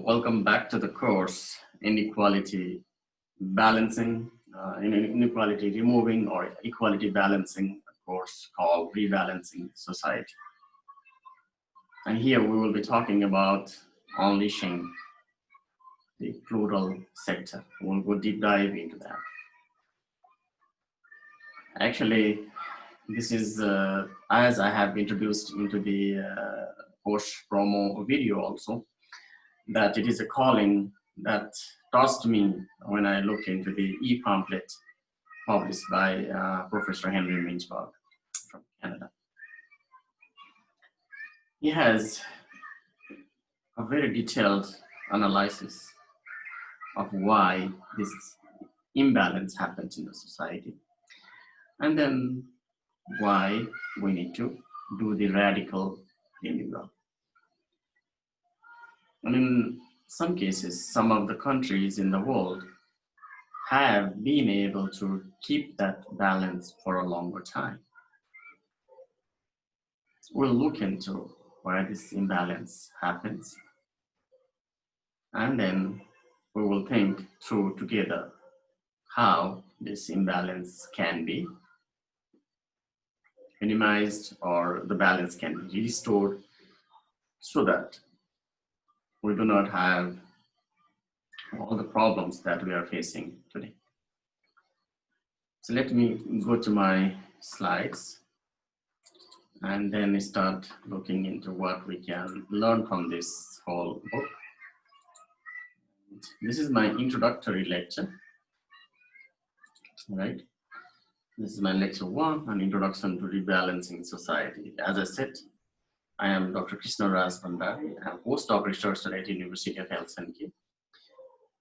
Welcome back to the course Inequality Balancing, Inequality Removing or Equality Balancing, a course called Rebalancing Society. And here we will be talking about unleashing the plural sector. We'll go deep dive into that. Actually, this is as I have introduced into the course promo video also, that it is a calling that touched me when I looked into the e-pamphlet published by Professor Henry Minchberg from Canada. He has a very detailed analysis of why this imbalance happens in the society, and then why we need to do the radical renewal. And in some cases, some of the countries in the world have been able to keep that balance for a longer time. We'll look into why this imbalance happens, and then we will think through together how this imbalance can be minimized or the balance can be restored so that we do not have all the problems that we are facing today. So let me go to my slides and then start looking into what we can learn from this whole book. This is my introductory lecture, right? This is my lecture 1, an introduction to rebalancing society. As I said, I am Dr. Krishna Raj Bhandari. I am postdoc researcher at University of Helsinki.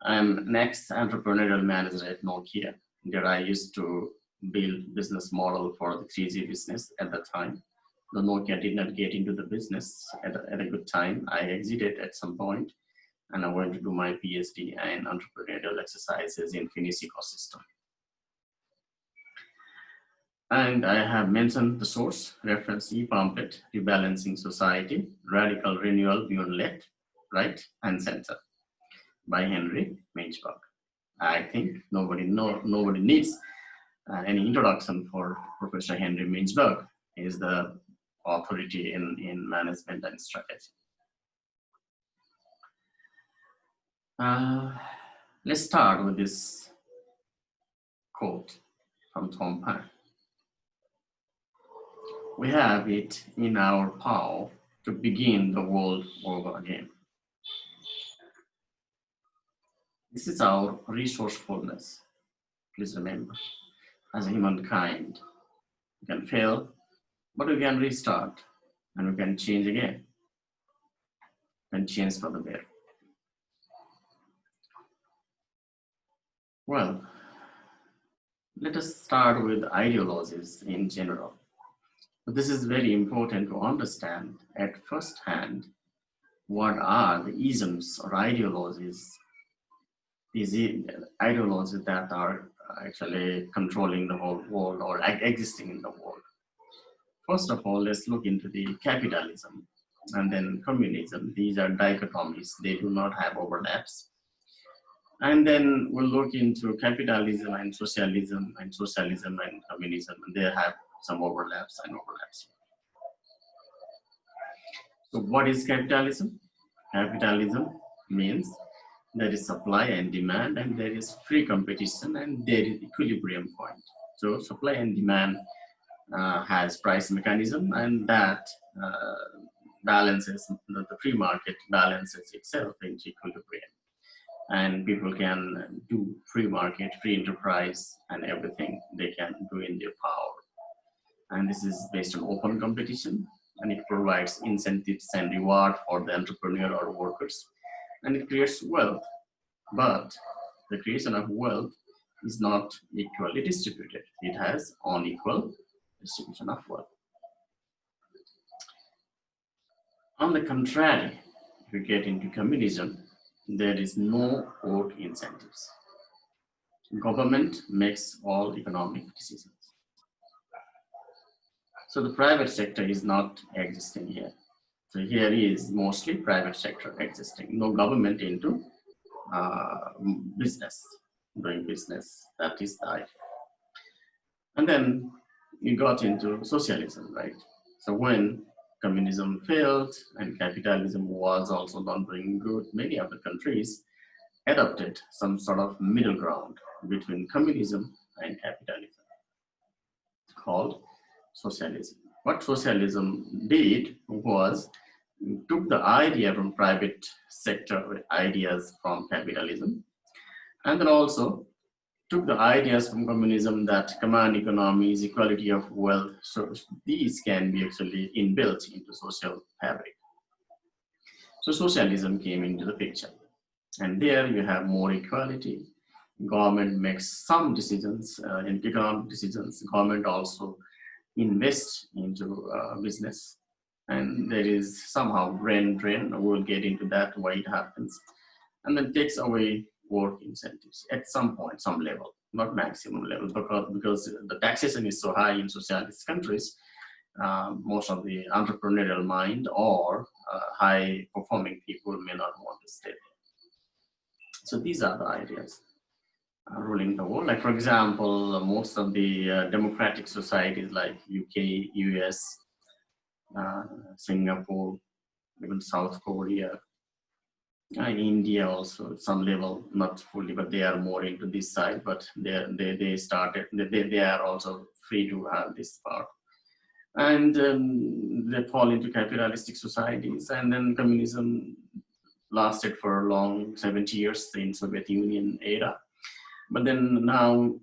I am an ex-entrepreneurial manager at Nokia. There I used to build business model for the 3G business at the time. The Nokia did not get into the business at a good time. I exited at some point and I went to do my PhD in entrepreneurial exercises in Finnish ecosystem. And I have mentioned the source, reference e-pamphlet, Rebalancing Society, Radical Renewal Beyond Left, Right and Center by Henry Minchberg. I think nobody needs any introduction for Professor Henry Minchberg. He is the authority in management and strategy. Let's start with this quote from Tom Paine. We have it in our power to begin the world over again. This is our resourcefulness. Please remember, as a humankind, we can fail, but we can restart and we can change again and change for the better. Well, let us start with ideologies in general. This is very important to understand at first hand what are the isms or ideologies, these ideologies that are actually controlling the whole world or existing in the world. First of all, let's look into the capitalism and then communism. These are dichotomies, they do not have overlaps. And then we'll look into capitalism and socialism and communism, and they have some overlaps and overlaps. So what is capitalism? Capitalism means there is supply and demand, and there is free competition, and there is equilibrium point. So supply and demand has price mechanism, and that balances, the free market balances itself into equilibrium. And people can do free market, free enterprise, and everything they can do in their power. And this is based on open competition, and it provides incentives and reward for the entrepreneur or workers, and it creates wealth. But the creation of wealth is not equally distributed. It has unequal distribution of wealth. On the contrary, if you get into communism, there is no quote incentives. Government makes all economic decisions. So the private sector is not existing here. So here is mostly private sector existing, no government into uh, business, doing business. That is the idea. And then you got into socialism, right? So when communism failed and capitalism was also not doing good, many of the countries adopted some sort of middle ground between communism and capitalism called socialism. What socialism did was took the idea from private sector ideas from capitalism, and then also took the ideas from communism that command economies, equality of wealth. So these can be actually inbuilt into social fabric. So socialism came into the picture. And there you have more equality. Government makes some decisions, in economic decisions. Government also invests into business. And there is somehow brain drain. We'll get into that, why it happens. And then takes away work incentives at some point, some level, not maximum level, because the taxation is so high in socialist countries. Most of the entrepreneurial mind or high performing people may not want to stay there. So these are the ideas ruling the world. Like for example, most of the democratic societies like UK, US, uh, Singapore, even South Korea, India also at some level, not fully, but they are more into this side. But they started. They are also free to have this part, and they fall into capitalistic societies, and then communism lasted for a long 70 years in Soviet Union era. But then now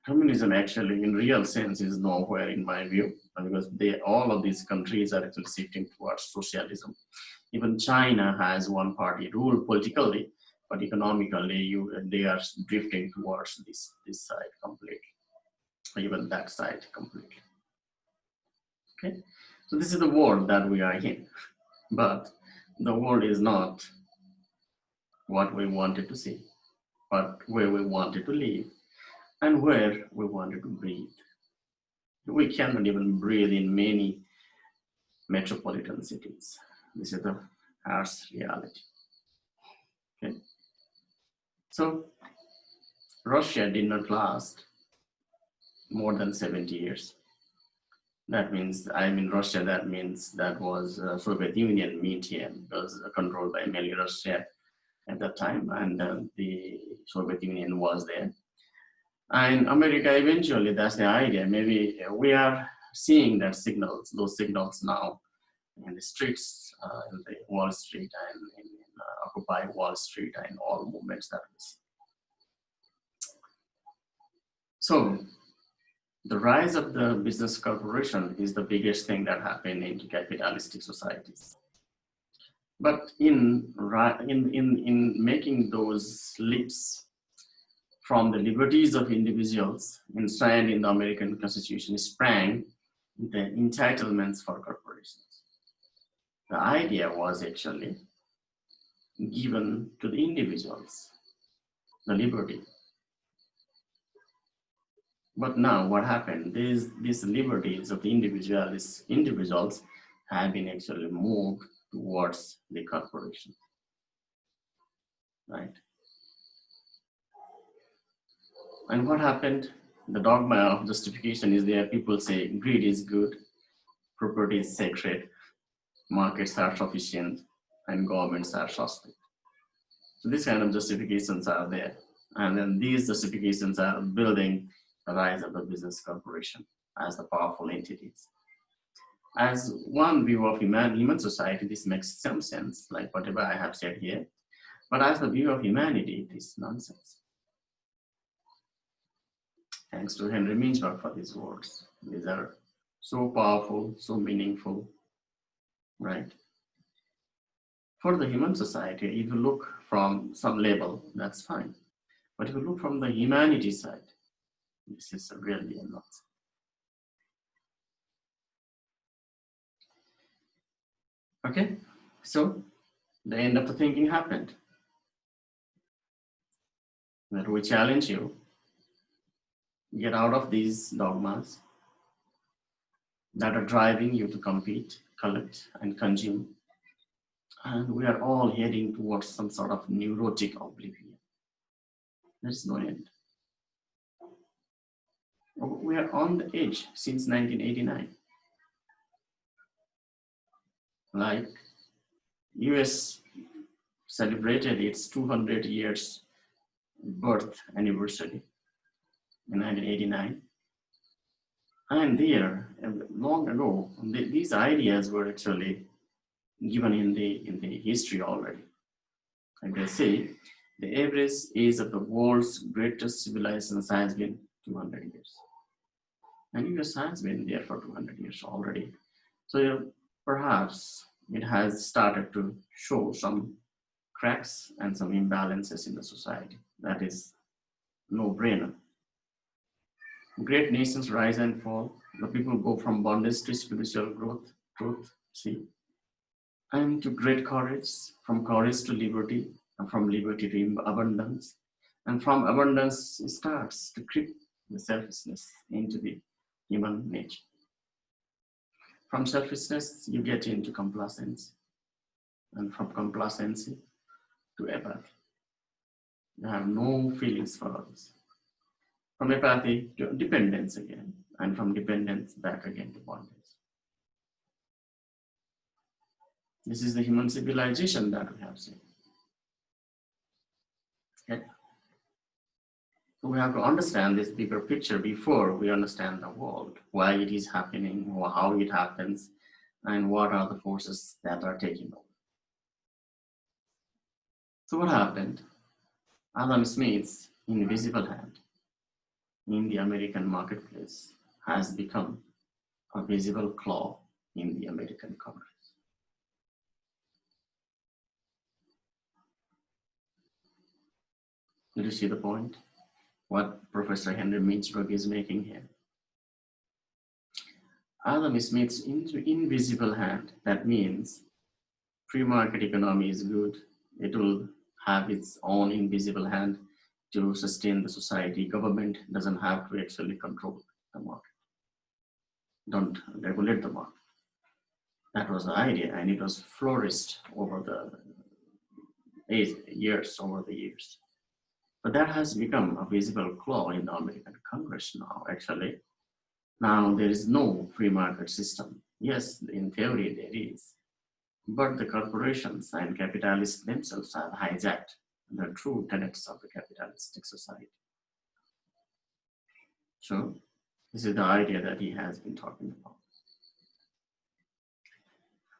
communism actually in real sense is nowhere in my view, because all of these countries are actually shifting towards socialism. Even China has one party rule politically, but economically they are drifting towards this side completely, or even that side completely. Okay, so this is the world that we are in, but the world is not what we wanted to see, but where we wanted to live and where we wanted to breathe. We cannot even breathe in many metropolitan cities. This is the harsh reality. Okay. So Russia did not last more than 70 years. That means, I'm in Russia, that means that was Soviet Union medium was controlled by mainly Russia at that time, and the Soviet Union was there. And America eventually, that's the idea. Maybe we are seeing that those signals now in the streets, in the Wall Street and in Occupy Wall Street and all movements that we see. So the rise of the business corporation is the biggest thing that happened in capitalistic societies. But in making those leaps from the liberties of individuals enshrined in the American Constitution sprang the entitlements for corporations. The idea was actually given to the individuals, the liberty. But now what happened? These liberties of the individuals have been actually moved towards the corporation, right? And what happened? The dogma of justification is there. People say greed is good, property is sacred, markets are sufficient, and governments are suspect. So these kind of justifications are there. And then these justifications are building the rise of the business corporation as the powerful entities. As one view of human society, this makes some sense, like whatever I have said here. But as the view of humanity, it is nonsense. Thanks to Henry Minchberg for these words. These are so powerful, so meaningful, right? For the human society, if you look from some level, that's fine. But if you look from the humanity side, this is really a lot. Okay, so the end of the thinking happened. That we challenge you, get out of these dogmas that are driving you to compete, collect and consume, and we are all heading towards some sort of neurotic oblivion. There's no end. We are on the edge since 1989. Like US celebrated its 200 years birth anniversary in 1989. And there, long ago, these ideas were actually given in the history already. Like they say, the average age of the world's greatest civilizations has been 200 years. And US has been there for 200 years already. So perhaps it has started to show some cracks and some imbalances in the society. That is no-brainer. Great nations rise and fall. The people go from bondage to spiritual growth, truth, see, and to great courage, from courage to liberty, and from liberty to abundance. And from abundance, it starts to creep the selfishness into the human nature. From selfishness, you get into complacency. And from complacency to apathy. You have no feelings for others. From apathy to dependence again, and from dependence back again to bondage. This is the human civilization that we have seen. Okay. So we have to understand this bigger picture before we understand the world, why it is happening, or how it happens, and what are the forces that are taking over. So what happened? Adam Smith's invisible hand in the American marketplace has become a visible claw in the American Congress. Did you see the point? What Professor Henry Mintzberg is making here. Adam Smith's invisible hand, that means free market economy is good. It will have its own invisible hand to sustain the society. Government doesn't have to actually control the market. Don't regulate the market. That was the idea, and it was flourished over the years. But that has become a visible claw in the American Congress now, actually. Now there is no free market system. Yes, in theory there is. But the corporations and capitalists themselves have hijacked the true tenets of the capitalistic society. So this is the idea that he has been talking about.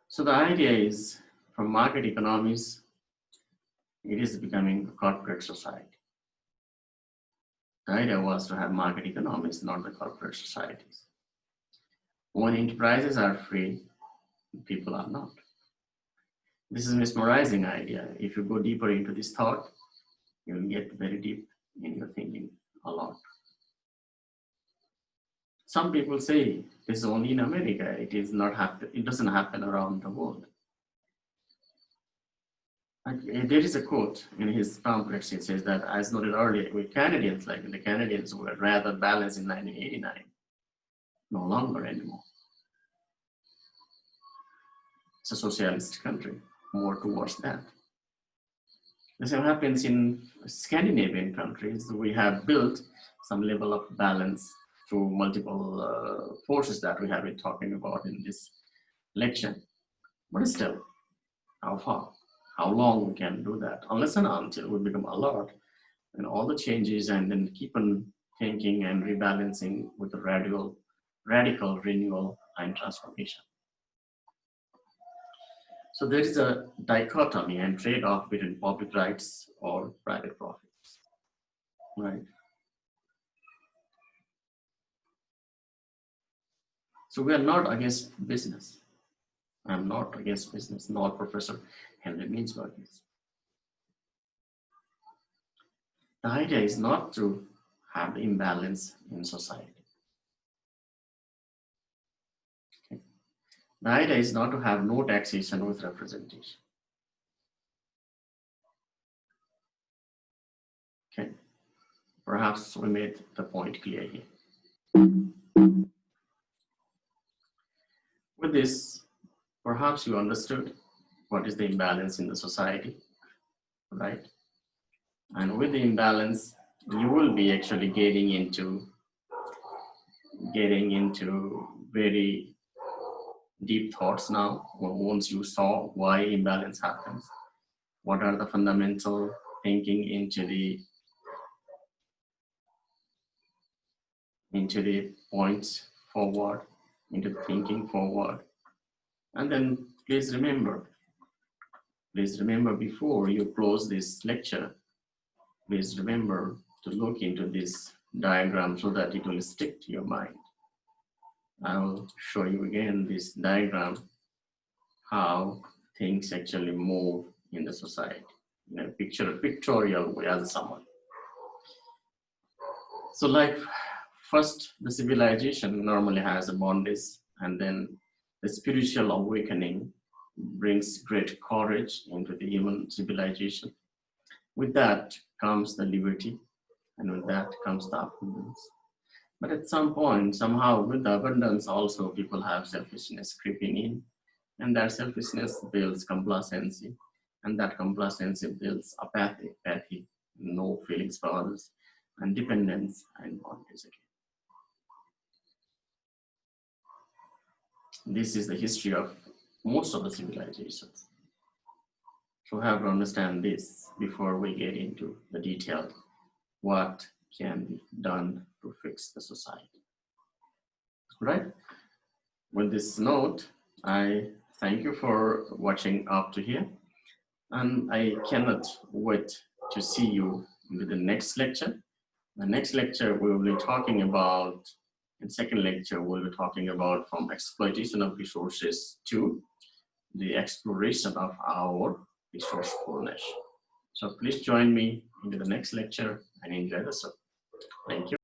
So the idea is, from market economies, it is becoming a corporate society. The idea was to have market economies, not the corporate societies. When enterprises are free, people are not. This is a mesmerizing idea. If you go deeper into this thought, you will get very deep in your thinking a lot. Some people say this is only in America. It doesn't happen around the world. There is a quote in his pamphlets. It says that, as noted earlier, with Canadians, like the Canadians were rather balanced in 1989, no longer anymore. It's a socialist country, more towards that. The same happens in Scandinavian countries. We have built some level of balance through multiple forces that we have been talking about in this lecture. But still, how far? How long we can do that? Unless and until we become alert and all the changes, and then keep on thinking and rebalancing with a radical renewal and transformation. So there is a dichotomy and trade-off between public rights or private profits, right? So we are not against business. I'm not against business, nor Professor Henry Mintzberg is. The idea is not to have imbalance in society. Okay. The idea is not to have no taxation with representation. Okay. Perhaps we made the point clear here. With this, Perhaps you understood what is the imbalance in the society, right? And with the imbalance, you will be actually getting into very deep thoughts now. Once you saw why imbalance happens, what are the fundamental thinking into the points forward, into the thinking forward. And then please remember before you close this lecture, please remember to look into this diagram so that it will stick to your mind. I will show you again this diagram, how things actually move in the society in a pictorial way as someone. So like first, the civilization normally has a bondage, and then the spiritual awakening brings great courage into the human civilization. With that comes the liberty, and with that comes the abundance. But at some point, somehow, with the abundance, also people have selfishness creeping in, and that selfishness builds complacency, and that complacency builds apathy, no feelings for others, and dependence and bondage again. This is the history of most of the civilizations. So we have to understand this before we get into the detailed what can be done to fix the society. Right? With this note, I thank you for watching up to here, and I cannot wait to see you in the next lecture. The next lecture we will be talking about, in second lecture we'll be talking about from exploitation of resources to the exploration of our resourcefulness. So please join me into the next lecture and enjoy the show. Thank you.